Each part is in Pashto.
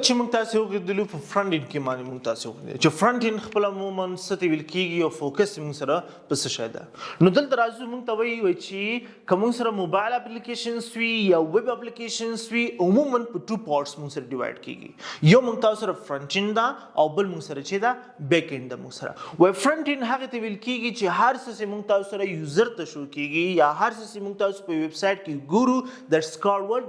چې موږ تاسو وګورئ په فرنٹ اند کې باندې موږ تاسو وګورئ چې فرنٹ اند خپل عموما ستې ویل کېږي او فوکس موږ سره په څه شي ده. نو دلته راځو موږ ته وایي چې کوم سره موبایل اپلیکیشنز وي یا ویب اپلیکیشنز وي عموما په ټو پارټس موږ سره ډیوایډ کېږي. یو موږ تاسو سره فرنٹ اند دا او بل موږ سره چې دا بیک اند ده. موږ سره وای فرنٹ اند هغه ته ویل کېږي چې هر څه موږ تاسو سره یوزر ته شو کېږي یا هر څه موږ تاسو په ویب سټ کې ګورو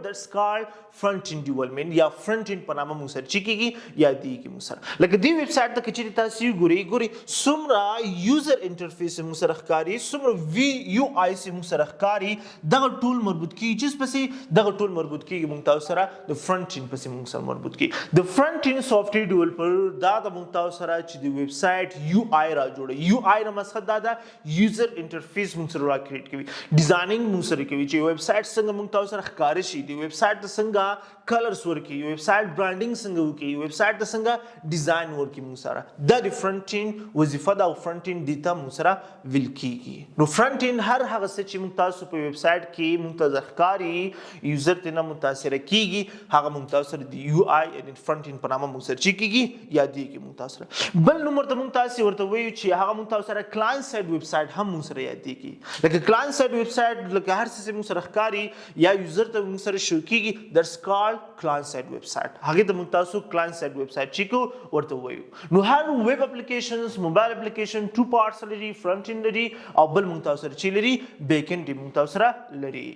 that's called front end development یا فرنٹ اند په نامه موږ سره چې کېږي یا دیږي موږ سره. لکه دی ویب سټ ته چې تاسو ګوري څومره یوزر انټرفیس موږ سره ښکاري څومره وی یو آی سي موږ سره ښکاري دغه ټول مربوط کېږي چې پسې دغه ټول مربوط کېږي موږ تاسو سره د فرنٹ اند پسې موږ سره مربوط کېږي. د فرنٹ اند سافټویر ډیولپر دا د موږ تاسو سره چې د ویب سټ یو آی را جوړي. یو آی نه مقصد دا ده یوزر انټرفیس موږ سره را کریټ کوي ډیزاینینګ موږ سره کوي چې ویب سټ څنګه موږ تاسو سره ښکاري شي د ویب سټ څنګه کلرز ورکی ویب سټ برانډینګ څنګه وکي ویب سټ څنګه ډیزاین ورکی موږ سره د فرنٹ اند وظیفه دا فرنٹ اند دیتا موږ سره ویل کیږي. نو فرنٹ اند هر هغه څه چې موږ تاسو په ویب سټ کې موږ ښکاري یوزر ته نه متاثر کیږي هغه موږ تاسو سره د یو آی ان فرنٹ اند په نامه موږ سره چې کیږي یا دیږي موږ تاسو سره. بل نمبر ته موږ تاسو ورته وایو چې هغه موږ تاسو سره کلاینټ سایډ ویب سټ هم موږ سره یادېږي. لکه کلاینټ سایډ ویب سټ لکه هر څه موږ سره ښکاري یا یوزر ته موږ سره شو کیږي that's called client side website. هغه د موږ تاسو client side website چې کو ورته وایو. نو هر ویب اپلیکیشنز موبایل اپلیکیشن ټو پارټس لري فرنٹ اند لري او بل موږ تاسو سره چې لري بیک اند موږ تاسو سره لري.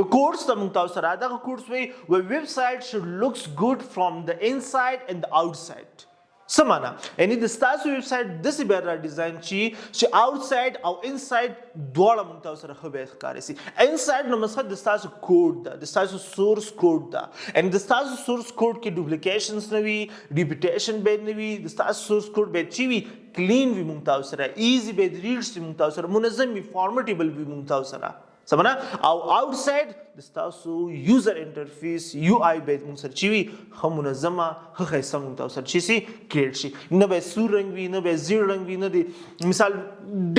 یو کورس ته موږ تاسو سره دا کورس وایي ویب سایټ should looks good from the inside and the outside. سمانا یعنی د تاسو ویب سټ د سی بیر ډیزاین چې آوټساید او انساید دواړه موږ تاسو سره خو به ښکاري سي. انساید نو مقصد د تاسو کوډ ده د تاسو سورس کوډ ده ان د تاسو سورس کوډ کې ډوپلیکیشنز نه وي ریپیټیشن به نه وي د تاسو سورس کوډ به چی وي کلین وي موږ تاسو سره ایزی به ریډز موږ تاسو سره منظم وي فارمیټیبل وي موږ تاسو سره سمنا او آوټساید د تاسو یوزر انټرفیس یو آی به موږ سره چی وي خو منظمه خو ښایسته موږ تاسو سره چی سي کریټ شي نه به سور رنګ وي نه به زیړ رنګ وي نه دی مثال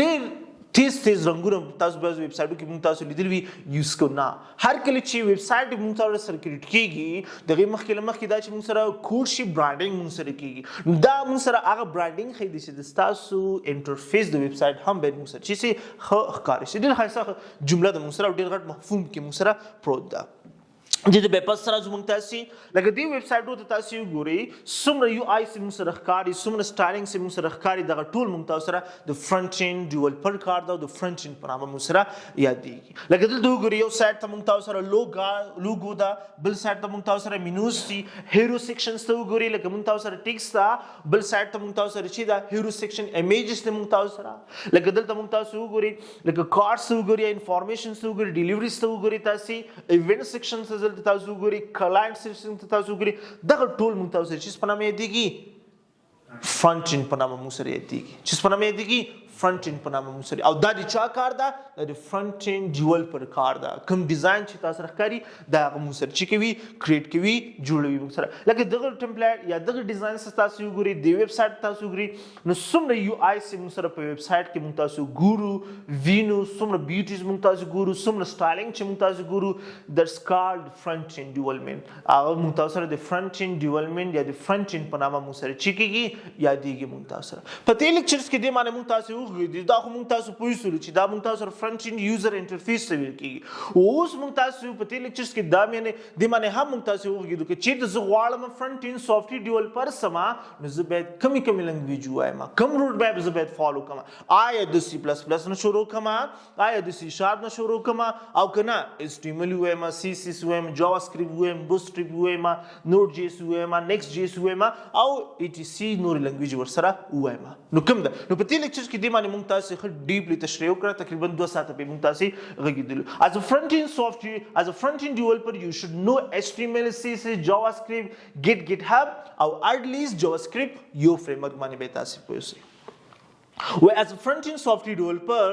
ډېر تیز رنگونه تاسو به ویب سټو کې موږ تاسو لیدل وی یوز کو نه هر کله چې ویب سټ موږ سره سرکټ کیږي دغه مخکې دا چې موږ سره کوډ شي برانډینګ موږ سره کیږي دا موږ سره هغه برانډینګ خې دي چې تاسو انټرفیس د ویب سټ هم به موږ سره چې خو ښکاري شي ډېر ښایسته جمله د موږ سره ډېر غټ مفهوم کې موږ سره پروت ده. د به پس سره زموږ تاسو لکه دی ویب سټو ته تاسو ګوري څومره یو آی سي موږ سره ښکاري څومره سټایلینګ سي موږ سره ښکاري دغه ټول موږ تاسو سره د فرنٹ اند ډیولپر کار دا د فرنٹ اند په نامه موږ سره یادېږي. لکه دلته وګورئ یو سایت ته موږ تاسو سره لوګو دا بل سایت ته موږ تاسو سره مینوز دي هیرو سیکشنز ته وګورئ لکه موږ تاسو سره ټیکس دا بل سایت ته موږ تاسو سره چې دا هیرو سیکشن امیجز ته موږ تاسو سره لکه دلته موږ تاسو وګورئ لکه کارډز ته وګورئ انفارمیشنز ته وګورئ ډیلیوریز ته وګورئ تاسو ایونت سیکشن ته تاسو وګورئ کلاینټ سیکشن ته تاسو ګورئ دغه ټول موږ تاسو چې په نامه یادېږي فرنٹ اند په نامه موږ سره یادېږي چې په نامه یادېږي فرنٹ اند په نامه موږ سره او دا د چا کار ده د فرنٹ اند ډیولپر کار ده کوم ډیزاین چې تاسو ښکاري دا موږ سره چې کوي کریټ کوي جوړوي موږ سره لکه دغه ټمپلیټ یا دغه ډیزاین تاسو وګورئ د ویب سټ تاسو وګورئ نو څومره یو آی سي موږ سره په ویب سټ کې موږ تاسو ګورو وینو څومره بیوټیز موږ تاسو ګورو څومره سټایلینګ چې موږ تاسو ګورو that's called front end development هغه موږ تاسو سره د فرنٹ اند ډیولپمنٹ یا د فرنٹ اند په نامه موږ سره چې کېږي یادېږي موږ تاسو سره په دې لیکچرز کې د معنی موږ تاسو دا خو موږ تاسو پوښتنه چې دا موږ تاسو فرنٹ اند یوزر انټرفیس ته ویل کېږي اوس موږ تاسو په دې لیکچرز کې دا د معنی هم موږ تاسو وګورئ چې زه غواړم فرنٹ اند سافټویر ډیولپر سما نو زه باید کوم لنګویج وایم کوم روټ باید زه باید فالو کوم آیا د سی پلس پلس نه شروع کوم آیا د سی شارپ نه شروع کوم او کنه HTML وایم سی سی اس وایم جاوا اسکرپټ وایم بوتستریپ وایم نوډ جی اس وایم نیکست جی اس وایم او ETC نور لنګویج ورسره وایم نو کوم ده نو په دې لیکچر کې د معنی موږ تاسو خو ډیپلی تشریح وکړه تقریبا 2 ساعته په موږ تاسو غږیدل as a front end software as a front end developer you should know HTML CSS JavaScript GitHub او at least JavaScript یو framework باندې به تاسو پوهیږئ و as a front end software developer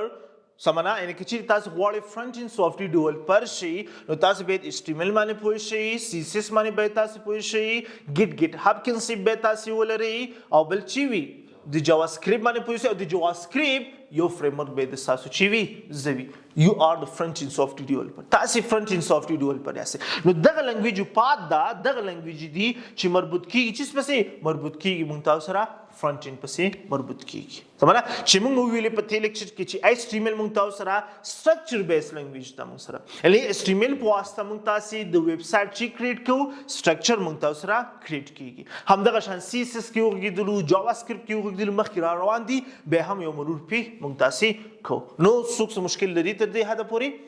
سمانا یعنی چې تاسو غواړئ فرنٹ اند سافټویر ډیولپر شئ نو تاسو باید HTML باندې پوه شئ CSS باندې باید تاسو پوه شئ GitHub کنسپټ به تاسو ولرئ او بل چی وي د جاوا سکرپټ باندې پوه شئ او د جاوا سکرپټ یو فریم ورک به د تاسو چی وي زوی you are the front end software developer. تاسو front end software developer یاست. نو دغه لنګویج پات دا دغه لنګویج دی چې مربوط کیږي چې پسې مربوط کیږي مونږ تاسو سره فرنٹ اینڈ پسې مربوط کیږي. سمجھنا چې موږ ویلې په تیر لیکچر کې چې HTML موږ تاسو سره سټرکچر بیس لنګویج دا موږ سره یعنی HTML په واسطه موږ تاسو د ویب سټ چې کریټ کوو سټرکچر موږ تاسو سره کریټ کیږي. همدغه شان CSS کې وګورئ جاوا سکرپټ کې وګورئ مخکې را روان دي به هم یو مرور په موږ تاسو کو نو څوک مشکل لري تر دې حد پورې.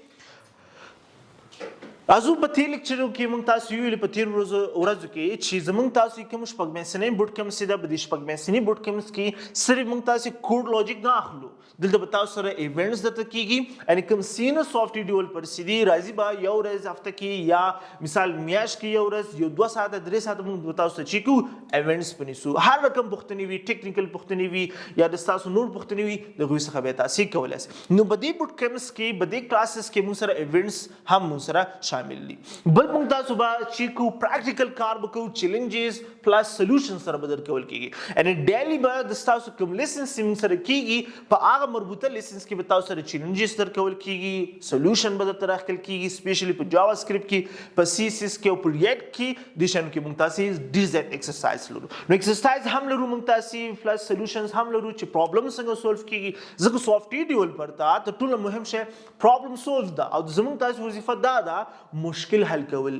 ازو په تیر لیکچر کې موږ تاسو ویل په تیر ورځو کې چې زموږ تاسو کوم شپږ مېسنې بوت کم سیده به د شپږ مېسنې بوت کم کې صرف موږ تاسو کوډ لوجیک نه اخلو دلته به تاسو سره ایونټس دته کیږي ان کوم سینر سافټویر ډیولپر سیدي راځي با یو ورځ هفته کې یا مثال میاش کې یو ورځ یو 2 ساعت 3 ساعت موږ تاسو چې کو ایونټس پنيسو هر رقم پختنی وی ټیکنیکل پختنی وی یا د تاسو نور پختنی وی د غوي څخه به تاسو کولای شئ. نو بده بوت کمس کې بده کلاسز کې موږ سره ایونټس هم موږ سره شامل دي. بل موږ تاسو به چې کو پریکټیکل کار وکړو چیلنجز پلس سولوشن سره بدل کول کیږي ان ډیلی به د تاسو کوم لیسنز موږ سره کیږي په هغه مربوطه لیسنز کې به تاسو سره چیلنجز تر کول کیږي سولوشن به تر اخل کیږي سپیشلی په جاوا سکرپټ کې په CSS کې او په ریاکټ کې د شان کې موږ تاسو ډیزاین ایکسرسایز لرو. نو ایکسرسایز هم لرو موږ تاسو پلس سولوشنز هم لرو چې پرابلم څنګه سولف کیږي ځکه سافټویر ډیولپر ته ټول مهم شی پرابلم سولف دا او زموږ تاسو وظیفه دا مشکل حل کول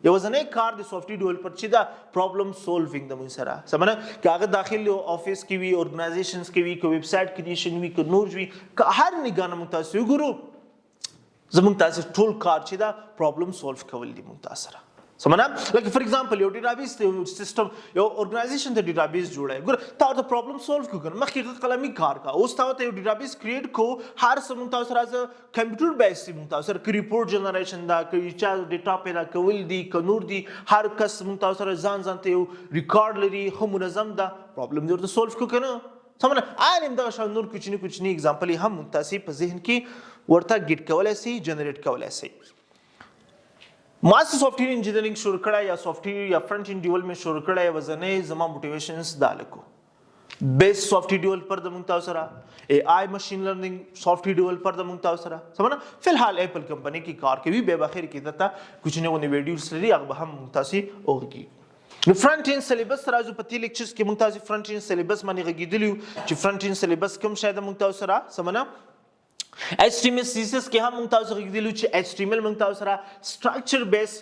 یو ځنې کار د سافټویر ډیولپر چې دا پرابلم سولوینګ د موږ سره سمونه کاغه داخلي افیس کې وی اورګنایزیشنز کې وی کو ویب سټ کریشن وی کو نور وی که هر نگاه موږ تاسو ګورو زموږ تاسو ټول کار چې دا پرابلم سولف کول دي موږ تاسو سره سمونه لکه فار ایگزامپل یو ډیټابیس سیستم یو اورګنایزیشن ته ډیټابیس جوړای ګور تا د پرابلم سولف کو کنه مخکې قلمي کار کا اوس تا ته یو ډیټابیس کریټ کو هر څه موږ تاسو سره کمپیوټر بیس موږ تاسو سره ریپورت جنریشن دا کوي چې ډیټا پیدا کول دي کنور دي هر کس موږ تاسو سره ځان ته یو ریکارډ لري خو منظم دا پرابلم ورته سولف کو کنه سمونه ان دا شان نور کوچنی اگزامپل هم تاسو په ذهن کې ورته ګټ کولای شي جنریټ کولای شي. ماستر سافټویر انجینیرینګ شروع کړه یا سافټویر یا فرنٹ اینڈ ډیولپمنٹ شروع کړه یا وزنه زما موټیویشنز دالکو بیس سافټویر ډیولپر د مونږ تاسو سره AI ماشین لرنینګ سافټویر ډیولپر د مونږ تاسو سره سمونه فی الحال ایپل کمپنی کی کار کوي به بخیر کې دته کچھ نه ونی ویډیوز لري هغه هم مونږ تاسو اوږي. نو فرنٹ اینڈ سلیبس راځو په تیر لیکچرز کې مونږ تاسو فرنٹ اینڈ سلیبس باندې غږیدلیو چې فرنٹ اینڈ سلیبس کوم شاید مونږ تاسو سره سمونه HTML CSS کې هم موږ تاسو غوښتلو چې HTML موږ تاسو سره سټرکچر بیس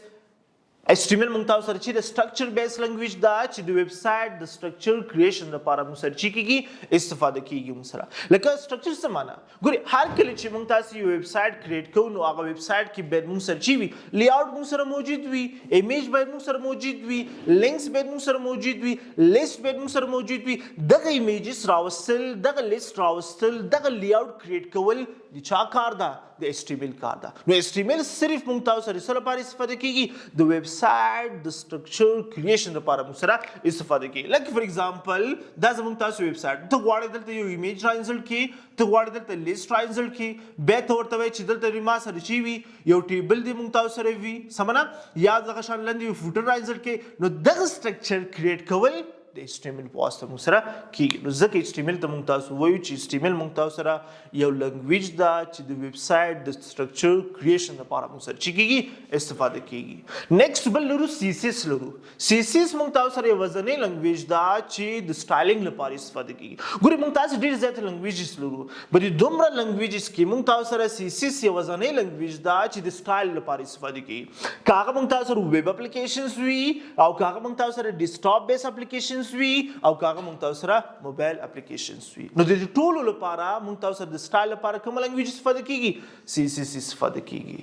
HTML موږ تاسو سره چې د سټرکچر بیس لنګویج دا چې د ویب سټ د سټرکچر کریشن لپاره موږ سره چې کیږي استفاده کیږي موږ سره لکه سټرکچر څه معنا ګوري هر کله چې موږ تاسو یو ویب سټ کریټ کوو نو هغه ویب سټ کې به موږ سره چې وي لی اوټ موږ سره موجود وي ایمیج به موږ سره موجود وي لینکس به موږ سره موجود وي لیست به موږ سره موجود وي دغه ایمیجز راوستل دغه لیست راوستل دغه لی اوټ کریټ کول د چا کار ده د HTML کار ده. نو HTML صرف موږ تاسو سره لپاره استفاده کیږي د ویب سټ د سټرکچر کریشن لپاره موږ سره استفاده کیږي. لکه فار ایگزامپل دا زموږ تاسو ویب سټ ته غواړئ دلته یو ایمیج راینزل کی ته غواړئ دلته لیست راینزل کی به ته ورته وای چې دلته ما سره چی وی یو ټیبل دی موږ تاسو سره وی سمونه یا دغه شان لاندې فوټر راینزل کی نو دغه سټرکچر کریټ کول د HTML په واسطه موږ سره کیږي. نو ځکه HTML ته موږ تاسو وایو چې HTML موږ تاسو سره یو لنګویج دا چې د ویب سټ د سټرکچر کریشن لپاره موږ سره چې کیږي استفاده کیږي. نیکسټ بل لرو CSS لرو. CSS موږ تاسو سره یو وزنې لنګویج دا چې د سټایلینګ لپاره استفاده کیږي. ګوري موږ تاسو ډیر زیات لنګویجز لرو بلې دومره لنګویجز کې موږ تاسو سره CSS یو وزنې لنګویج دا چې د سټایل لپاره استفاده کیږي. کاغه موږ تاسو سره ویب اپلیکیشنز وی او کاغه موږ تاسو سره ډیسکټاپ بیس اپلیکیشنز وی او کاغه موږ تاسو سره موبایل اپلیکیشنز وی. نو د ټولو لپاره موږ تاسو سره د سټایل لپاره کوم لنګویج استفاده کیږي CSS استفاده کیږي.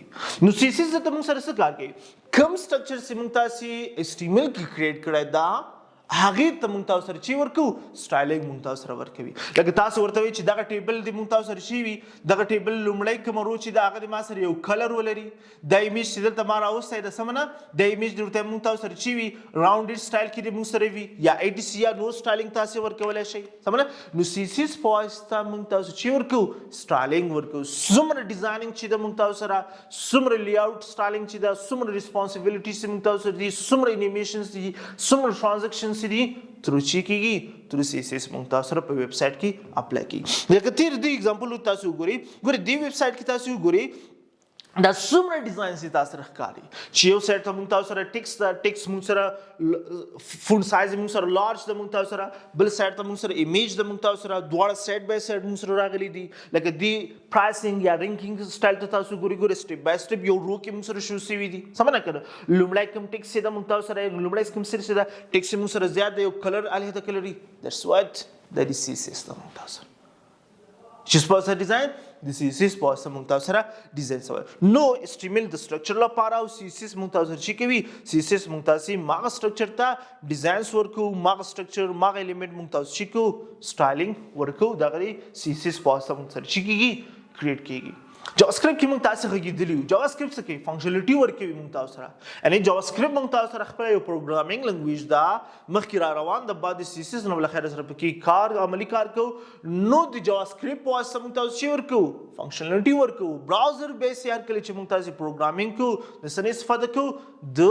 نو CSS ته موږ سره څه کار کوي کوم سټرکچر چې موږ تاسو HTML کې کریټ کړی دا هغه ته موږ تاسو سره چی ورکو سټایلینګ موږ تاسو سره ورکوي. لکه تاسو ورته وی چې دغه ټیبل دی موږ تاسو سره شي وي دغه ټیبل لومړی کوم رو چې دا هغه ما سره یو کلر ولري د ایمیج چې دلته ما راوستای د سمنه د ایمیج ورته موږ تاسو سره چی وي راوندډ سټایل کې موږ سره وي یا ATC یا نو سټایلینګ تاسو ورکولای شي سمنه. نو CSS په واسطه موږ تاسو چی ورکو سټایلینګ ورکو څومره ډیزاینینګ چې د موږ تاسو سره څومره لی اوټ سټایلینګ چې دا څومره ریسپانسیبিলিټی چې موږ تاسو سره دي څومره انیمیشنز دي څومره ټرانزیکشنز سری تر چی کیږي تر سی اس اس مونږ تاسو سره په ویب سټ کې اپلای کیږي. لکه تیر دی ایگزامپل تاسو ګوري دی ویب سټ کې تاسو ګوري دا څومره ډیزاین سي تاسو سره ښکاري چې یو سیټ ته مونږ تاسو سره ټیکس مونږ سره فونټ سایز مونږ سره لارج د مونږ تاسو سره بل سیټ ته مونږ سره ایمیج د مونږ تاسو سره دواړه سیټ بای سیټ مونږ سره راغلي دي. لکه دی پرایسینګ یا رینکینګ سټایل ته تاسو ګوري سټپ بای سټپ یو رو کې مونږ سره شو سوي دي سمه نه کړه لومړی کوم ټیکس د مونږ تاسو سره لومړی کوم سره دا ټیکس مونږ سره زیات یو کلر الهته کلري دیټس واټ د سی اس اس د مونږ تاسو چې سپوږ ډیزاین د سی اس اس په سم مونږ تاسو سره ډیزاین سوی نو استعمال د سټرکچر لپاره او سی اس اس مونږ تاسو چې کوي سی اس اس مونږ تاسو ماغه سټرکچر ته ډیزاینز ورکو ماغه سټرکچر ماغه الیمنٹ مونږ تاسو چې کو سټایلینګ ورکو دغه سی اس اس په سم سره چې کیږي کریټ کیږي. جاواسکرپټ کې مونږ تاسو غږیدلی جاواسکرپټ څه کوي فنکشنالټي ورکوي مونږ تاسو سره یعنی جاواسکرپټ مونږ تاسو سره خپل یو پروګرامینګ لنګویج دا مخکې را روان د بعد سی اس اس نو بل خیر سره پکې کار عملی کار کو نو د جاواسکرپټ په واسطه مونږ تاسو چې ورکو فنکشنالټي ورکو براوزر بیس یار کله چې مونږ تاسو پروګرامینګ کو د سن استفاده کو د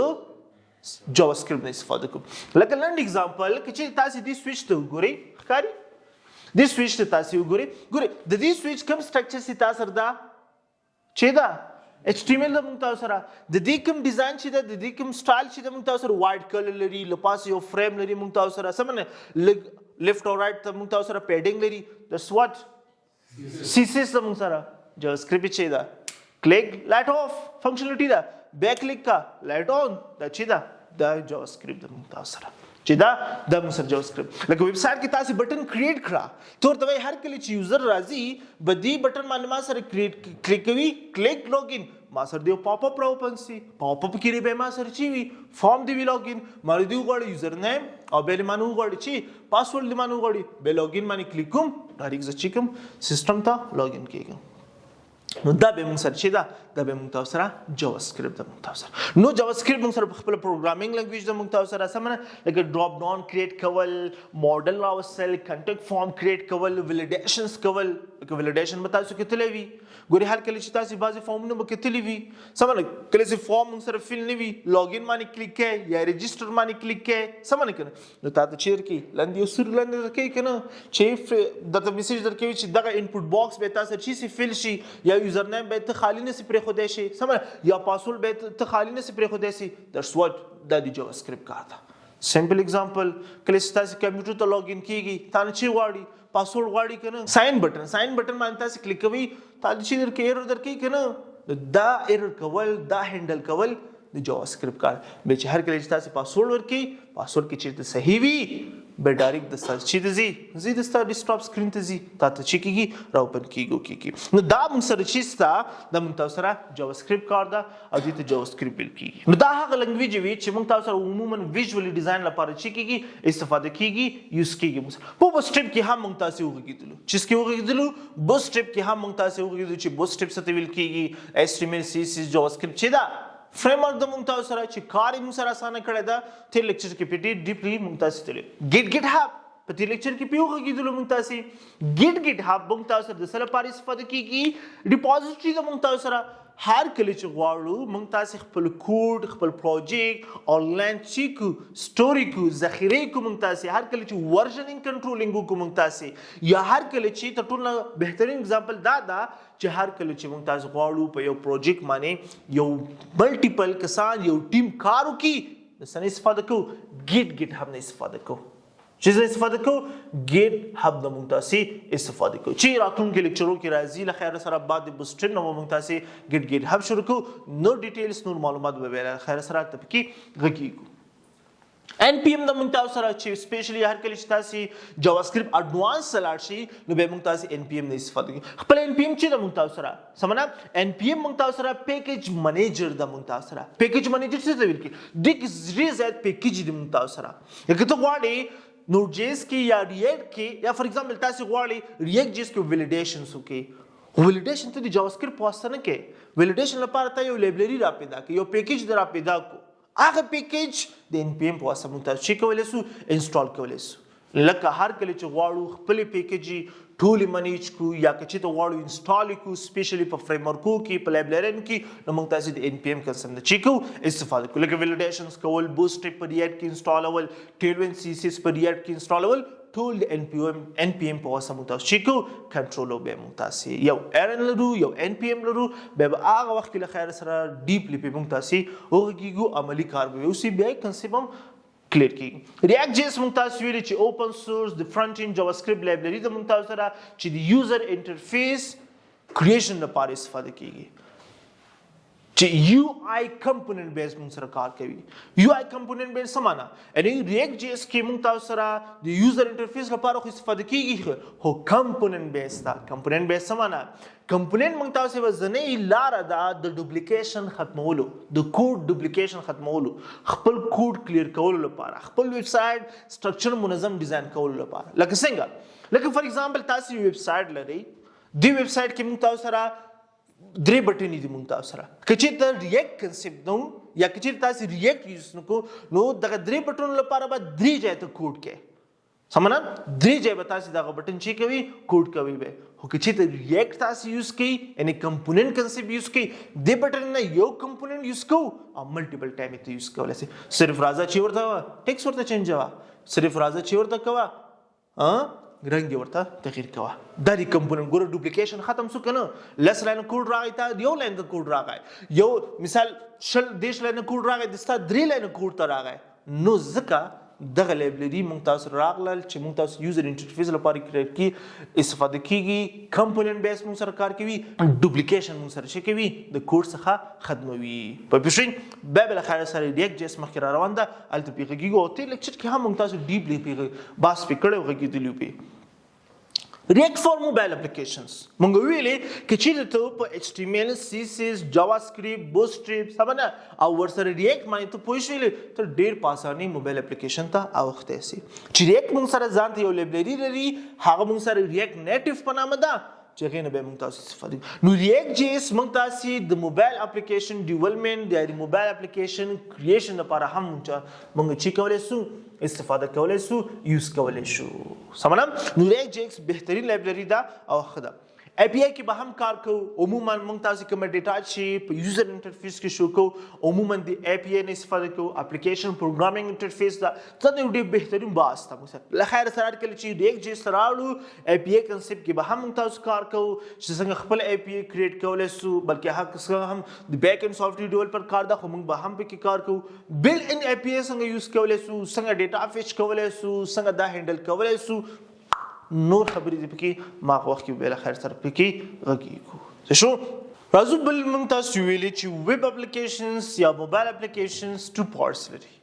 جاواسکرپټ نه استفاده کو. لکه لنډ ایگزامپل چې تاسو دې سویچ ته وګورئ ښکاری دې سویچ ته تاسو وګورئ د دې سویچ کوم سټرکچر سي تاسو سره دا چې دا HTML د مونږ تاسو سره د دې کوم ډیزاین چې د دې کوم سټایل چې د مونږ تاسو سره وایډ کلر لري لپاس یو فریم لري مونږ تاسو سره سمنه لیفت او رائټ ته مونږ تاسو سره پیډینګ لري دټس واټ سی اس اس د مونږ سره جاواسکرپټ چې دا کلیک لایټ اف فنکشنالټي دا بیک کلیک کا لایټ اون دا چې دا جاواسکرپټ د مونږ تاسو سره چې دا د مونږ سره جاواسکرپټ لکه ویب سټ کې تاسو بٹن کریټ کړه تور ته هر کله چې یوزر راځي بدی بٹن باندې ما سره کلیک کوي کلیک لاګین ما سره دی پاپ اپ اوپن سي پاپ اپ کې به ما سره چی وي فارم دی لاګین مری دی وګړي یوزر نیم او به مانو وګړي چی پاسورډ دی مانو وګړي به لاګین باندې کلیک کوم ډایرکټ ز چیکم سیستم ته لاګین کیږم نو دا به موږ سره چې دا به موږ تاسو سره جاواسکرپټ د موږ تاسو سره نو جاواسکرپټ موږ سره خپل پروګرامینګ لنګویج د موږ تاسو سره سمونه لکه ډراپ ډاون کریټ کول ماډل راوستل کنټیکټ فارم کریټ کول ویلیډیشنز کول لکه ویلیډیشن به تاسو کې تللی وي ګوري هر کله چې تاسو بعضی فارمونه به کې تللی وي سمونه کله چې فارم موږ سره فیل نه وي لاګین باندې کلیک کړئ یا رجسٹر باندې کلیک کړئ سمونه کنه نو تاسو چیر کې لاندې وسر لاندې کې کنه چې دغه میسج درکوي چې دغه انپوټ باکس به تاسو چې فیل شي یا یوزر نیم به ته خالی نه سي پرې خو دې شي سمه یا پاسورډ به ته خالی نه سي پرې خو دې سي دټس واټ د جاواسکرپټ کار ده سمپل ایگزامپل کله چې تاسو کمپیوټر ته لاګین کیږي تاسو چې غواړي پاسورډ غواړي کنه ساين بٹن باندې تاسو کلیک کوي تاسو چې درکې ایرر درکې کنه دا ایرر کول دا هندل کول د جاواسکرپټ کار به چې هر کله چې تاسو پاسورډ ورکې پاسورډ کې چې صحیح وي به ډایرکټ د سرچ چې زی د ستاسو ډیسکټاپ سکرین ته زی تاسو چې کیږي را اوپن کیږي نو دا موږ سره چې ستا د موږ تاسو سره جاواسکرپټ کار دا او دې ته جاواسکرپټ ویل کیږي نو دا هغه لنګویج وی چې موږ تاسو سره عموما ویژوالي ډیزاین لپاره چې کیږي استفاده کیږي یوز کیږي په بوت سټپ کې هم موږ تاسو وګورئ چې کې وګورئ بوت سټپ کې هم موږ تاسو وګورئ چې بوت سټپ څه ویل کیږي HTML CSS جاواسکرپټ چې دا فریم ورک د مونږ تاسو سره چې کار یې مونږ سره اسانه کړی دا تیر لیکچر کې پټي ډیپلی مونږ تاسو ته ګیټ هاب په تیر لیکچر کې پیو غږیدلو مونږ تاسو ګیټ هاب مونږ تاسو سره د سره لپاره استفاده کیږي ډیپوزیټری د مونږ تاسو سره هر کله چې غواړو مونږ تاسو خپل کوډ خپل پروجیکټ آنلاین چیکو سټوري کو ذخیره کو مونږ تاسو هر کله چې ورژنینګ کنټرولینګ کو مونږ تاسو یا هر کله چې ته ټول بهترین اگزامپل دا چې هر کله چې مونږ تاسو غواړو په یو پروجیکټ باندې یو ملټیپل کسان یو ټیم کار وکړي د سن استفاده کو ګیټ هاب نه استفاده کو چې استفاده کو ګیټ هاب د مونږ تاسو استفاده کو چې راتلونکي لیکچرو کې راځي له خیر سره بعد د بوستر نو مونږ تاسو ګیټ هاب شروع کو نو ډیټیلز نور معلومات به له خیر سره تپکی غږیږي NPM د مونږ تاسو سره چې سپیشلی هر کله چې تاسو جاواسکرپټ اډوانس سلاړ شي نو به مونږ تاسو NPM نه استفاده کوي خپل NPM چې د مونږ تاسو سره سمونه NPM مونږ تاسو سره پیکیج منیجر د مونږ تاسو سره پیکیج منیجر څه ته ویل کی د ریزات پیکیج د مونږ تاسو سره یکه ته غواړې نوډ جیس کې یا ریاکټ کې یا فار ایگزامپل تاسو غواړئ ریاکټ جیس کې ویلیډیشنز وکړي ویلیډیشن ته د جاواسکرپټ په واسطه نه کې ویلیډیشن لپاره ته یو لایبرری را پیدا کړي یو پیکیج در پیدا کو هغه پیکیج د NPM په واسطه مونږ تاسو چې کولای شو انسټال کولای شو لکه هر کله چې غواړو خپل پیکیج ټول منیج کو یا که چې ته غواړو انسټال کو سپیشلی په فریم ورکو کې په لایبرری کې نو موږ تاسو د ان پی ام کنسپټ نه چیکو استفاده کوو لکه ویلیډیشنز کول بوتستریپ په ریاکټ کې انسټالول ټیلوین سی سی اس په ریاکټ کې انسټالول ټول د ان پی ام په واسطه موږ تاسو چیکو کنټرول به موږ تاسو یو ایرن لرو یو ان پی ام لرو به هغه وخت کې له خیر سره ډیپلی په موږ تاسو هغه عملی کار به اوسې بیا کنسپټ هم کلیئر کی ریاکټ جی اس موږ تاسو ویل چې اوپن سورس د فرنٹ اند جاوا سکرپټ لایبرری د موږ تاسو سره چې د یوزر انټرفیس کریشن لپاره استفاده کیږي چې یو آی کمپوننت بیس موږ سره کار کوي یو آی کمپوننت بیس سمانا یعنی ریاکټ جی اس کې موږ تاسو سره د یوزر انټرفیس لپاره خو استفاده کیږي هو کمپوننت بیس دا کمپوننت بیس سمانا کمپوننت موږ تاسو به ځنې لار ده د ډوپلیکیشن ختمولو د کوډ ډوپلیکیشن ختمولو خپل کوډ کلیر کولو لپاره خپل ویب سټ سټرکچر منظم ډیزاین کولو لپاره لکه څنګه لکه فار ایگزامپل تاسو ویب سټ لري دی ویب سټ کې موږ تاسو سره درې بټنې دي موږ تاسو سره که چې ته ریاکټ کنسپټ نو یا که چې تاسو ریاکټ یوز نکو نو دغه درې بټنو لپاره به درې ځای ته کوډ کې سمنا درې ځای به تاسو دغه بټن چې کوي کوډ کوي به خو که چې ته ریاکټ تاسو یوز کوي یعنی کمپوننت کنسپټ یوز کوي د بټن نه یو کمپوننت یوز کو او ملټیپل ټایم ته یوز کولای شي صرف راځه چې ورته ټیکس ورته چینج وا صرف راځه چې ورته کوا رنگ ورته تغییر کوا دا دی کمپوننت ګوره ډوپلیکیشن ختم شو کنه لس لاین کوډ راغی تا یو لاین کوډ راغی یو مثال شل دیش لاین کوډ راغی دستا درې لاین کوډ ته راغی نو ځکه دغه لایبرری موږ تاسو راغلل چې موږ تاسو یوزر انټرفیس لپاره کریټ کی استفاده کیږي کمپوننت بیس موږ سره کار کوي ډوپلیکیشن موږ سره شي کوي د کوډ څخه ختموي په پښین به بل خیر سره ریاکټ جی اس مخکې را روان ده الته پیږي او ته لیکچر کې هم موږ تاسو ډیپلی پیږي باس پکړو غږی دی لوپی React for mobile applications مونږ ویلې کې چې ته په HTML CSS JavaScript Bootstrap سمونه او ورسره React باندې ته پوه شوې ته ډېر په اسانۍ موبایل اپلیکیشن ته اوخته سي چې React مونږ سره ځان ته یو لایبرری لري هغه مونږ سره React نیټیو په نامه ده چې هغه نه به موږ تاسو استفاده نو React JS موږ تاسو د موبایل اپلیکیشن ډیولپمنٹ د موبایل اپلیکیشن کریشن لپاره هم موږ چې کولای سو استفاده کولای سو یوز کولای شو سمونه نو React JS بهترین لایبرری ده او خدا اي پي اي کې به هم کار کوو عموما موږ تاسو کوم ډیټا چې په یوزر انټرفیس کې شو کوو عموما د اي پي اي نه استفاده کوو اپلیکیشن پروګرامینګ انټرفیس دا څه ډېر بهترین باس ته موږ له خیر سره کله چې React JS راوړو اي پي اي کنسپټ کې به هم موږ تاسو کار کوو چې څنګه خپل اي پي اي کریټ کولای سو بلکې هغه هم د بیک اینڈ سافټویر ډیولپر کار دا خو موږ به هم پکې کار کوو بل ان اي پي اي څنګه یوز کولای سو څنګه ډیټا فیچ کولای سو څنګه دا هینډل کولای سو نور خبرې دې پکې ما وخت کې بل خیر سره پکې غږی کو څه شو راځو بل موږ تاسو ویلې چې ویب اپلیکیشنز یا موبایل اپلیکیشنز ټو پارټس لري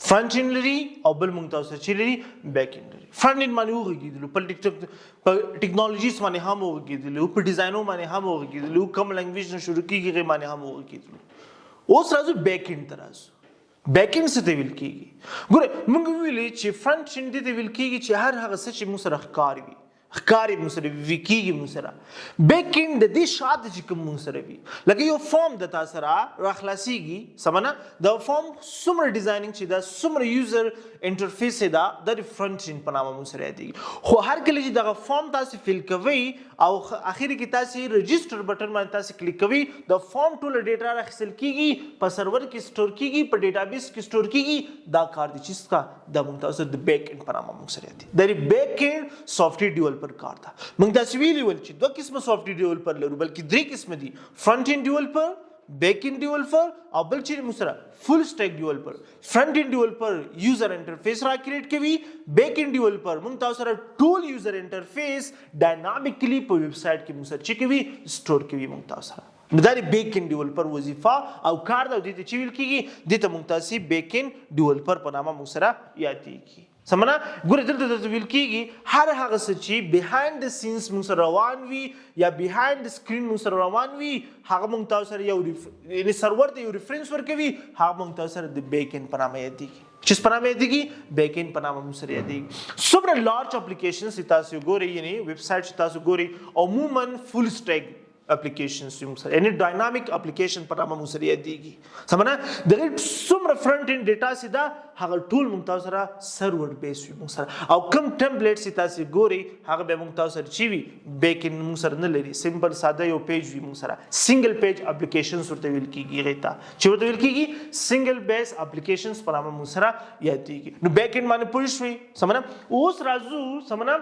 فرنٹ اند لري او بل موږ تاسو چې لري بیک اند لري فرنٹ اند باندې وګورئ په ټیکنالوژیز باندې هم وګورئ په ډیزاینو باندې هم وګورئ کوم لنګویج نه شروع کیږي باندې هم وګورئ اوس راځو بیک اند ته راځو بیک اند څه ته ویل کیږي ګوره موږ ویلې چې فرنٹ اند ته ویل کیږي چې هر هغه څه چې موږ سره ښکار وي ښکاری موږ سره وي کیږي موږ سره بیک اند د دې شاته چې کوم موږ سره وي لکه یو فارم د تاسو سره راخلاصيږي سمونه د فارم څومره ډیزاینینګ چې دا څومره یوزر انټرفیس دا د فرنٹ اند په نامه موږ سره دی خو هر کله چې دغه فارم تاسو فیل کوي او اخر کې تاسو رجسٹر بٹن باندې تاسو کلیک کوي د فارم ټول ډیټا راخصل کیږي په سرور کې سٹور کیږي په ډیټابیس کې سٹور کیږي دا کار دي چې څه د موږ تاسو د بیک اند په نامه موږ سره دی د بیک اند سافټویر ډیولپر کار ده موږ تاسو ویلي ول چې دوه قسمه سافټویر ډیولپر لرو بلکې درې قسمه دي فرنٹ اند ډیولپر بیک اند ډیولپر او بل چې موږ سره فل سټیک ډیولپر فرنٹ اند ډیولپر یوزر انټرفیس را کریټ کوي بیک اند ډیولپر موږ تاسو سره ټول یوزر انټرفیس ډاینامیکلی په ویب سټ کې موږ سره چې کوي سٹور کوي موږ تاسو سره دا بیک اند ډیولپر وظیفه او کار دا د چې ویل کیږي د ته موږ تاسو بیک اند ډیولپر په نامه موږ سره یادېږي سمونه ګوره دلته د ویل کیږي هر هغه څه چې بیهایند د سینز موږ سره روان وي یا بیهایند د سکرین موږ سره روان وي هغه موږ تاسو سره یو یعنی سرور ته یو ریفرنس ورکوي هغه موږ تاسو سره د بیک اند په نامه یادېږي چې په نامه یادېږي بیک اند په نامه موږ سره یادېږي څومره لارج اپلیکیشنز تاسو ګورئ یعنی ویب سټ چې تاسو ګورئ عموما فل سټیک اپلیکیشنز موږ سره یعنی ډاینامیک اپلیکیشن پر نامه موږ سره یادېږي سمونه دغه څومره فرنٹ اینډ ډیټا سي دا هغه ټول موږ تاسو سره سرور بیس وي موږ سره او کوم ټمپلیټ سي تاسو ګوري هغه به موږ تاسو سره چی وي بیک ان موږ سره نه لري سمپل ساده یو پیج وي موږ سره سنگل پیج اپلیکیشنز ورته ویل کیږي غیتا چې ورته ویل کیږي سنگل بیس اپلیکیشنز پر نامه موږ سره یادېږي نو بیک ان باندې پوه شوي سمونه اوس راځو سمونه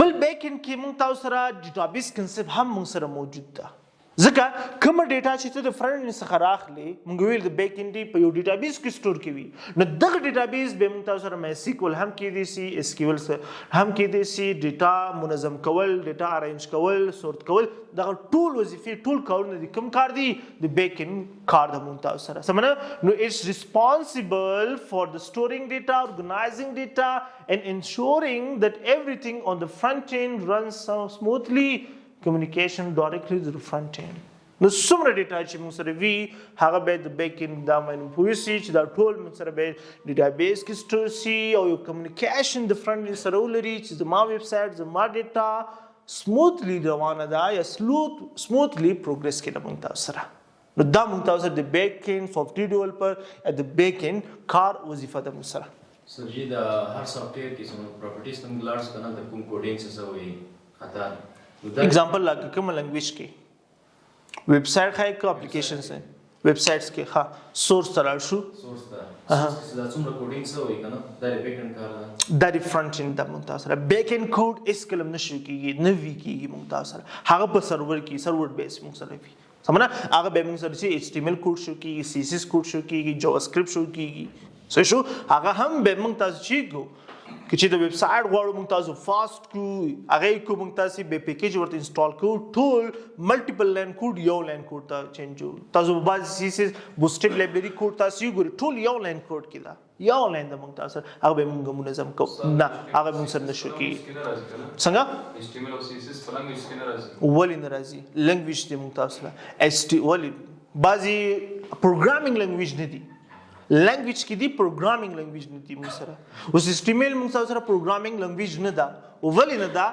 بل بیک ان کې موږ تاسو سره ډیټابیس کنسپټ هم موږ سره موجود ده ځکه کوم ډیټا چې ته د فرنٹ اینډ څخه راخلې موږ ویل د بیک ان دی په یو ډیټابیس کې سٹور کوي نو دغه ډیټابیس به موږ تاسو سره مای سیکوال هم کې دي سي اس کیو ال هم کې دي سي ډیټا منظم کول ډیټا ارینج کول سورت کول دغه ټول وظیفې ټول کارونه دي کوم کار دي د بیک ان کار د موږ تاسو سره سمونه نو اټس ریسپانسیبل فار د سٹورینګ ډیټا organizing data and ensuring that everything on the front end runs smoothly communication directly to the front end نو څومره ډیټا چې موږ سره وي هغه به د بیک اند دا باندې پوه شي چې دا ټول موږ سره به ډیټابیس کې سٹور شي او یو کمیونیکیشن د فرنٹ اند سره ولري چې زما ویب سایټ زما ډیټا سموثلی روانه ده یا سموثلی پروګرس کوي موږ تاسو سره نو دا موږ تاسو سره د بیک اند سافټویر ډیولپر یا د بیک اند کار وظیفه ده موږ سره سر جی دا هر سافټویر کې څنګه پراپرټیز تم ګلارز کنه د کوم کوډینګ څه وي خطا एग्जाम्पल La کوم لنګویج کې ویب سایټ خای کو اپلیکیشنز ہیں ویب سایټس کې ها سورس تلل شو سورس ته دا څومره کوډینګ څه وي کنه دا بیک اند کار ده دا د فرنٹ اند د ممتاز سره بیک اند کوډ اس کلم نشو کیږي نه وی کیږي ممتاز سره هغه په سرور کې سرور بیس موږ سره وي سمونه هغه به موږ سره چې ایچ ټی ام ایل کوډ شو کیږي سی اس اس کوډ شو کیږي جاوا اسکرپټ شو کیږي څه شو هغه هم به موږ تاسو چیګو چې د ویب سایټ غواړو موږ تاسو فاست کو هغه کو موږ تاسو به پیکیج ورته انسټال کو ټول ملټیپل لاین کوډ یو لاین کوډ ته چینج تاسو بعض سیس بوستډ لایبرری کوډ تاسو ګوري ټول یو لاین کوډ کې دا یو لاین د موږ تاسو هغه به موږ منظم کو نه هغه موږ سره نشو کی څنګه HTML او CSS په لنګویج کې نه راځي ولې نه راځي لنګویج دې موږ تاسو له ولې بعضي پروګرامینګ لنګویج نه دي لنګویج کې دی پروګرامینګ لنګویج نه دی موږ سره اوس ایچ ټی ام ایل موږ سره پروګرامینګ لنګویج نه ده ولې نه ده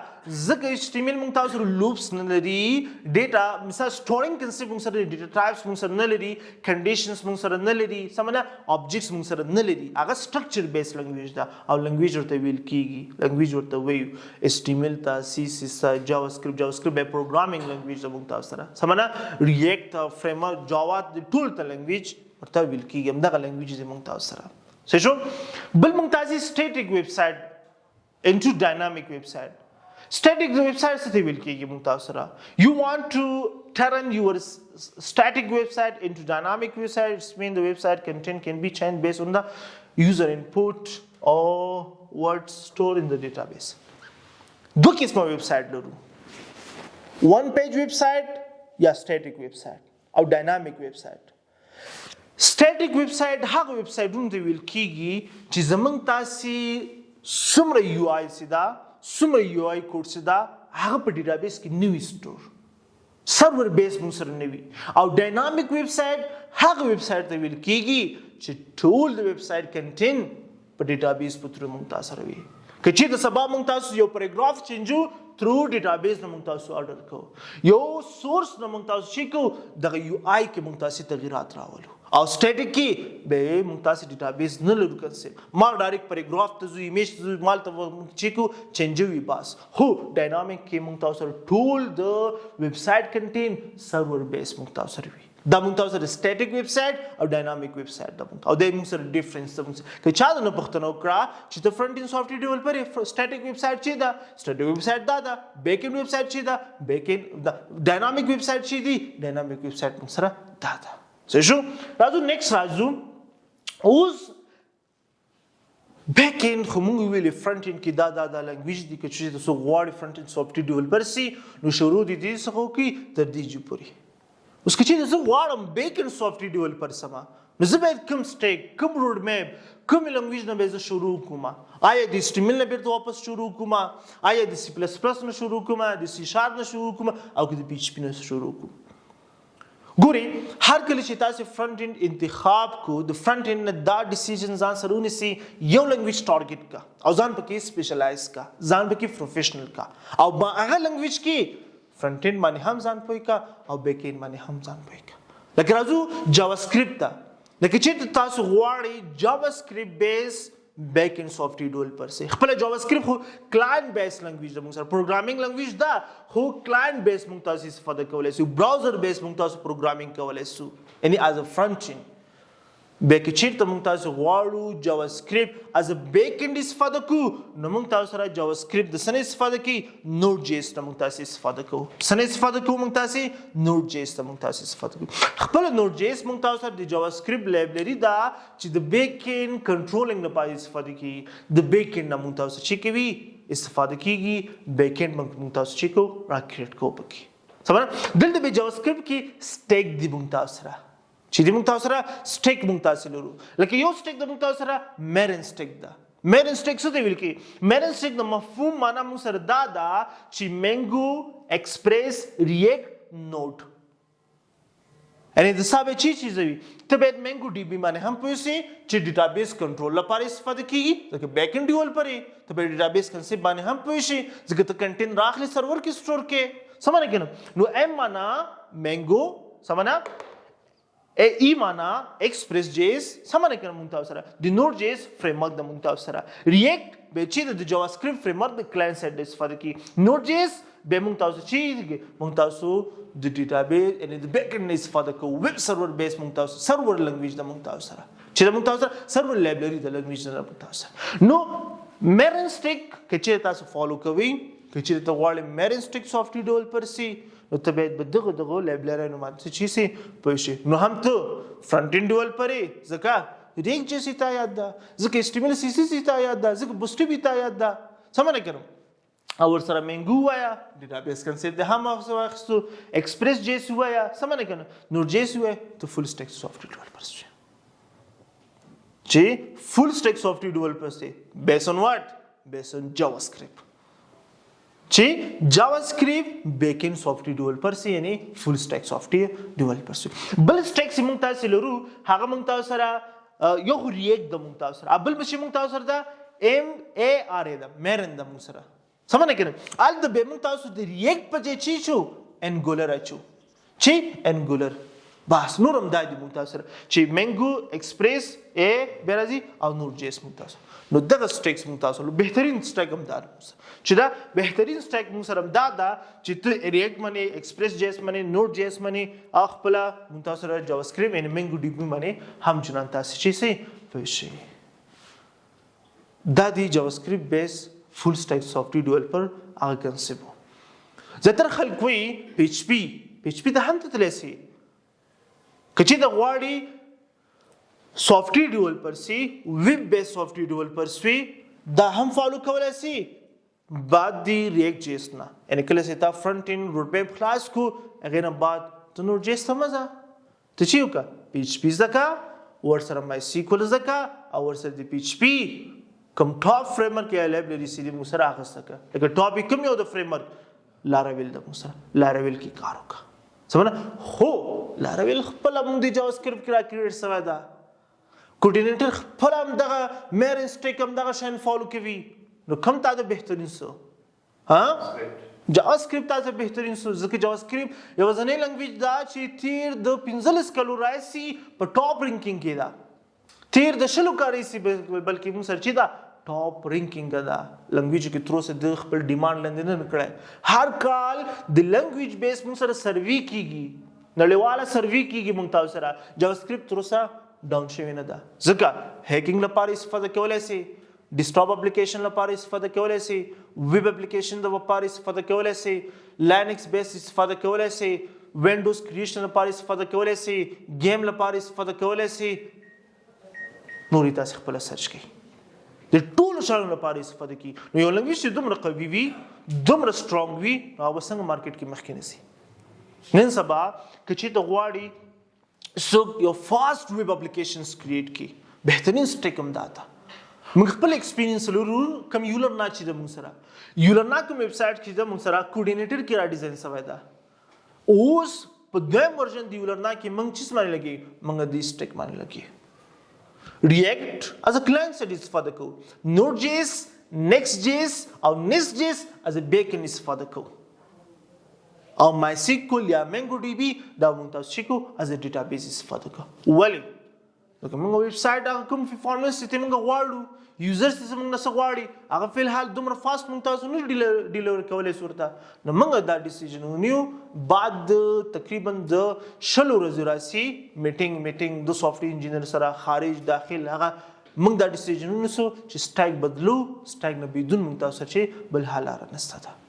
ځکه ایچ ټی ام ایل موږ سره لوپس نه لري ډیټا مثلا سټورینګ کنسپټ موږ سره ډیټا ټایپس موږ سره نه لري کنډیشنز موږ سره نه لري سمونه آبجیکټس موږ سره نه لري هغه سټرکچر بیس لنګویج ده او لنګویج ورته ویل کیږي لنګویج ورته وایو ایچ ټی ام ایل ته سی اس اس جاوا اسکرپټ به پروګرامینګ لنګویج ده موږ تاسو سره سمونه ریاکټ فریم ورک جاوا ټول ته لنګویج ورته ویل کیږي همدغه لنګویج دې موږ تاسو سره څه شو بل موږ تاسو سټیټیک ویب سایټ انټو ډاینامیک ویب سایټ static website څه ویل کیږي موږ تاسو سره you want to turn your static website into dynamic website it means the website content can be changed based on the user input or what's stored in the database دو قسمه website لرو one page website یا static website او dynamic website static website هغه ویب سایټونه ته ویل کیږي چې زمونږ تاسو څومره یو آی سیدا څومره یو آی کوډ سیدا هغه په ډیټابیس کې نوی سٹور سرور بیس موږ سره نوی او ډاینامیک ویب سایټ هغه ویب سایټ ته ویل کیږي چې ټول د ویب سایټ کنټین په ډیټابیس په تر موږ تاسو سره وي که چې د سبا موږ تاسو یو پیراګراف چینجو تھرو ډیټابیس نه موږ تاسو آرډر کو یو سورس نه موږ تاسو شي کو دغه یو آی کې موږ تاسو تغیرات راولو او سټیټیک کې به موږ تاسو ډیټابیس نه لرو کنسپټ ما ډایرکټ پیراګراف ته زو ایمیج ته مال ته چیکو چینجوي بس هو ډاینامیک کې موږ تاسو ټول د ویب سایټ کنټین سرور بیس موږ تاسو سره دا موږ تاسو سره سټیټیک ویب سایټ او ډاینامیک ویب سایټ دا موږ او د موږ سره ډیفرنس څه که چا نه پښتنو کړه چې د فرنٹ اند سافټویر ډیولپر سټیټیک ویب سایټ چي دا سټیټیک ویب سایټ دا بیک اند ویب سایټ چي دا بیک اند ډاینامیک ویب سایټ چي دی ډاینامیک ویب سایټ موږ سره دا څه شو راځو نیکسټ راځو اوس بیک اند خو موږ ویلې فرنٹ اند کې دا لنګویج دی چې تاسو غواړئ فرنٹ اند سافټویر ډیولپر سي نو شروع دي دې څخه کې تر دې جو پوری اوس که چې زه غواړم بیک اند سافټویر ډیولپر سما نو زه باید کوم سټیک کوم روډ میپ کوم لنګویج نه به زه شروع کوم آیا د HTML نه بیرته واپس شروع کوم آیا د C++ نه شروع کوم د C# نه شروع کوم او که د PHP نه شروع کوم ګوري هر کله چې تاسو فرنٹ اند انتخاب کو د فرنٹ اند دا ډیسیژن ځان سره ونیسي یو لنګویج ټارګټ کا او ځان پکې سپیشلایز کا ځان پکې پروفیشنل کا او هغه لنګویج کې فرنٹ اینڈ باندې هم ځان پوي کا او بیک اینڈ باندې هم ځان پوي کا. لکه راځو جاوا سکرپټ ته. لکه چې تاسو غواړئ جاوا سکرپټ بیس بیک اینڈ سافټویر ډیولپر سي خپل جاوا سکرپټ خو کلاینټ بیس لنګویج ده، موږ سره پروګرامینګ لنګویج ده خو کلاینټ بیس موږ تاسو استفاده کولای شو، براوزر بیس موږ تاسو پروګرامینګ کولای شو یعنی از ا فرنٹ اینڈ. بیک چیرته موږ تاسو غواړو جاوا سکرپټ از ا بیک اینڈ استفاده کو نو موږ تاسو سره جاوا سکرپټ د سنې استفاده کی نوډ جی اس ته موږ تاسو استفاده کوو، سنې استفاده کوو موږ تاسو نوډ جی اس ته موږ تاسو استفاده کوو. خپل نوډ جی اس موږ تاسو سره د جاوا سکرپټ لایبرری دا چې د بیک اینڈ کنټرولینګ لپاره استفاده کی، د بیک اینڈ موږ تاسو چې کوي استفاده کیږي، بیک اینڈ موږ تاسو چې کو را کریټ کوو پکې. سمونه دلته به جاوا سکرپټ کې سټیک دی موږ تاسو سره چې د موږ تاسو سره سټیک موږ تاسو لرو. لکه یو سټیک د موږ تاسو سره میرن سټیک ده. میرن سټیک څه دی ویل کی؟ میرن سټیک د مفهوم معنا موږ سره دا ده چې مینګو ایکسپریس ریاکټ نوډ یعنی د سابه چی وي ته باید مینګو ډي بي باندې هم پوه سي چې ډیټابیس کنټرول لپاره استفاده کیږي، ځکه بیک اینډ ډیولپر ته به ډیټابیس کنسپټ باندې هم پوه شي ځکه ته کنټینټ راخلي سرور کې سٹور کې. سمونه کنه نو ام معنا مینګو سمونه ای معنا ایکسپریس جیس سمونه کنه مونږ تاسو سره د نوډ جیس فریم ورک د مونږ تاسو سره ریاکټ به چې د جاوا سکرپټ فریم ورک د کلاینټ سایډ استفاده کی، نوډ جیس به مونږ تاسو چې مونږ تاسو د ډیټابیس یعنی د بیک اینډ استفاده کوو، ویب سرور بیس مونږ تاسو سرور لنګویج د مونږ تاسو سره چې مونږ تاسو سره سرور لایبرری د لنګویج نه مونږ تاسو سره. نو میرن سټیک چې تاسو فالو کوئ چې ته غواړئ میرن سټیک سافټویر ډیولپر سي نو ته باید به دغه لایبرری نو ماته چی سي پوه شي. نو هم ته فرنٹ اینڈ ډیولپر یې ځکه ریک جیسی ته یاد ده، ځکه HTML CSS ته یاد ده، ځکه بوسټ بي ته یاد ده. سمونه کړم او ور سره مینګو وایا ډیټابیس کنسپټ د هم واخستو، ایکسپریس جیس وایا سمونه کړم نو جیس وای ته فول سټیک سافټویر ډیولپر شي چې فول سټیک سافټویر ډیولپر سي بیس آن واټ بیس آن جاوا سکرپټ چې جاوا سکرپټ بیک اینډ سافټویر ډیولپر سي یعنی فول سټیک سافټویر ډیولپر سي. بل سټیک چې موږ تاسو لرو هغه موږ تاسو سره یو ریاکټ د موږ تاسو سره بل مشي موږ تاسو سره دا MARA د میرن د موږ سره سمونه کړم ال د به موږ تاسو د ریاکټ په چې چی شو انګولر اچو چې انګولر بس نورم دای د موږ تاسو سره چې مینګو ایکسپریس ا بیرازي او نور جیس موږ تاسو نو دغه سټیکس موږ تاسو له بهترین سټیک هم دار چې دا بهترین سټیک موږ سره دا ده چې ته ریاکټ منی ایکسپریس جیس منی نوډ جیس منی خپل موږ تاسو سره جاوا سکرپټ ان مینګو ډي بي منی هم جنان تاسو چې سي پوښي دا دی جاوا سکرپټ بیس فول سټیک سافټویر ډیولپر هغه کنسپټ زتر خلک وی PHP ته هم تلسی کچې د غواړي سافټویر ډیولپر سي ویب بیس سافټویر ډیولپر سي دا هم فالو کولای سي بعد دی ریاکټ جیس نه یعنی کله چې تا فرنٹ اینڈ روډ میپ خلاص کو هغه نه بعد ته نور جیس سمزه ته چی وکا PHP زکا ور سره مای سیکول زکا او ور سره دی PHP کوم ټاپ فریم ورک یا لایبرری سي دی مسره اخستکه لکه ټاپک کوم یو د فریم ورک لاراویل د مسره لاراویل کی کار وکا سمونه هو لاراویل خپل موږ د جاوا سکرپټ کرا کریټ سوی دا کوډینیټر خپل هم دغه میرن سټیک هم دغه شین فالو کوي نو کوم تا د بهترین سو ها جاوا سکرپټ تاسو بهترین سو ځکه جاوا سکرپټ یو ځنې لنګویج دا چې تیر د 15 کلو راځي په ټاپ رینکینګ کې دا تیر د شلو کاری سي بلکې موږ سره چې دا ټاپ رینکینګ دا لنګویج کې تر اوسه د خپل ډیماند لاندې نه کړای هر کال د لنګویج بیس موږ سره سروي کیږي نړیواله سروي کیږي موږ تاسو سره جاوا سکرپټ تر اوسه ډاون شوی نه ده ځکه هیکینګ لپاره استفاده کولای شي ډیسکټاپ اپلیکیشن لپاره استفاده کولای شي ویب اپلیکیشن د لپاره استفاده کولای شي لینکس بیس استفاده کولای شي وینډوز کریشن لپاره استفاده کولای شي گیم لپاره استفاده کولای شي نورې تاسو خپل سرچ کړئ د ټولو شانو لپاره استفاده کی نو یو لنګویج چې دومره قوي وي دومره سترونګ وي هغه څنګه مارکیټ کې مخکې نشي نن سبا کچې ته غواړي سو یو فاست ویب اپلیکیشنز کریټ کی بهترین سټیک هم داتا موږ خپل ایکسپیرینس لرو کوم یولرنا چې د موږ سره یولرنا کوم ویب سټ چې د موږ سره کوډینیټر کې را ډیزاین شوی دا اوس په دویم ورژن دی یولرنا کې موږ چې سماره لګي موږ د سټیک باندې لګي React as a client side استفاده کو Node.js, Next.js او Nest.js as a backend استفاده کو او MySQL یا MongoDB دا موږ تاسو چې کو از ډیټابیس استفاده کوو. ولې لکه موږ ویب سایټ هغه کوم پرفارمنس چې موږ غواړو یوزر چې موږ نه غواړي هغه فل حال دومره فاست موږ تاسو نه ډیلیور کولای صورت نو موږ دا ډیسیژن ونیو بعد تقریبا د 20 ورځې راسي میټینګ د سافټویر انجینر سره خارج داخل هغه موږ دا ډیسیژن ونیسو چې سټیک بدلو سټیک نه بدون موږ تاسو چې بل حال را نستاده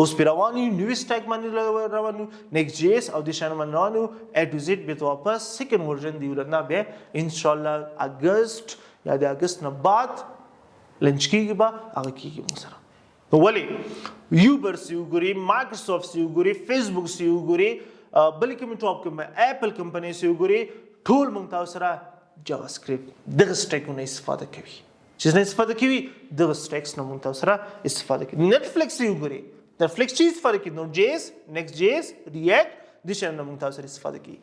اوس پیروانی نیو سټیک باندې روانو نیکست جی اس او د شان روانو ا ټو زد به واپس سیکنډ ورژن دی ولرنا به ان شاء الله اگست یا د اگست نه بعد لنچ کیږي به هغه کیږي موږ سره ولې یوبر سی وګوري مایکروسافټ سی وګوري فیسبوک سی وګوري بلکې موږ ټاپ کوم اپل کمپنی سی وګوري ټول موږ تاسو سره جاوا سکرپټ دغه سټیکونه استفاده کوي چې نه استفاده کوي دغه سټیکس نه موږ تاسو سره استفاده کوي نتفلیکس سی وګوري نتفلیکس چی استفاده کوي نوټ جی اس نیکست جی اس ریاکټ د شان نه موږ تاسو سره استفاده کوي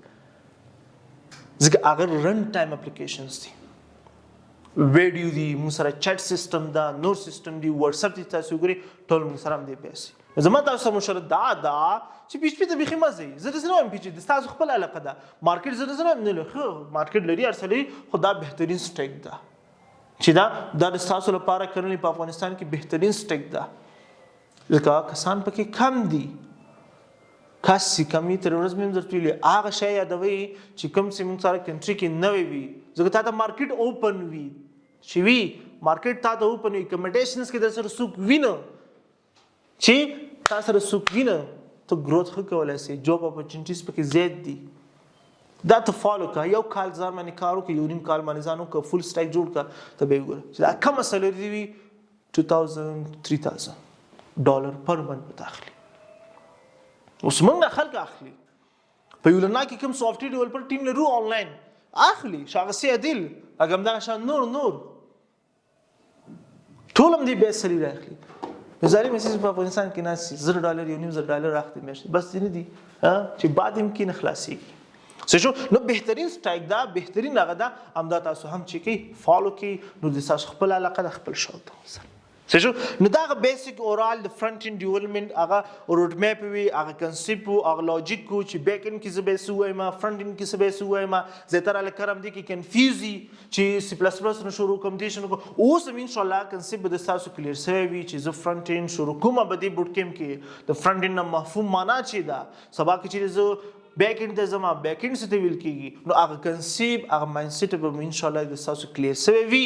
ځکه هغه رن ټایم اپلیکیشنز دي ویډیو دی موږ سره چټ سیستم دا نور سیستم دی واتس اپ دی تاسو وګورئ ټول موږ سره هم دی پیسې زما تاسو مشره دا چې پیچ ته بخې مزه زه د سره هم پیچ د تاسو خپل علاقه ده مارکیټ زه سره نه لخوا مارکیټ لري ارسلي خدا بهترین سټیک ده چې دا د تاسو لپاره کړنی په افغانستان کې بهترین سټیک ده ځکه کسان پکې کم دي کاسي کمی تر ورځ مې درته ویلي هغه شی یادوي چې کوم چې موږ سره کنټري کې نه وي ځکه تا ته مارکیټ اوپن وي چې وی مارکیټ تا ته اوپن وي کمپټیشنز کې د سره سوق وینه چې تا سره سوق وینه ته گروث خو کولای شي جاب اپورچونټیز پکې زیات دي دا ته فالو کا یو کال ځان باندې کارو کې یو نیم کال باندې ځانو کا فل سټیک جوړ کا ته به وګوره چې دا کوم سیلری دی 2000 $3000 پر منث داخلي اوس موږ خلک اخلي په یولرنا کې کوم سافټویر ډیولپر ټیم لرو آنلاین اخلي شاغسي عدل اګم دا شان نور ټول هم دې به سلی راخلي مثالي مې په افغانستان کې ناس $0 یو نیم $0 راخلي مې بس دې نه دي چې بعد يمكن خلاصي څه شو نو بهترین سټایک دا بهترین هغه دا امدا تاسو هم چې کی فالو کی نو د تاسو خپل علاقه د خپل شوق ده څه شو نو دا بیسیک اورال د فرنٹ اند ډیولپمنٹ هغه روډ میپ وی هغه کنسپټ او هغه لاجیک کو چې بیک اند کې زبې سوې ما فرنٹ اند کې زبې سوې ما زتر ال کرم دي کې کنفیوزي چې سی پلس پلس نو شروع کوم دي شنو اوس ان شاء الله کنسپټ د تاسو کلیر سوي وی چې ز فرنٹ اند شروع کومه بده بوت کېم کې د فرنٹ اند مفهوم معنا چې دا سبا کې چې ز بیک اند د زما بیک اند څه ویل کیږي نو هغه کنسپټ هغه مایند سیټ به ان شاء الله د تاسو کلیر سوي وی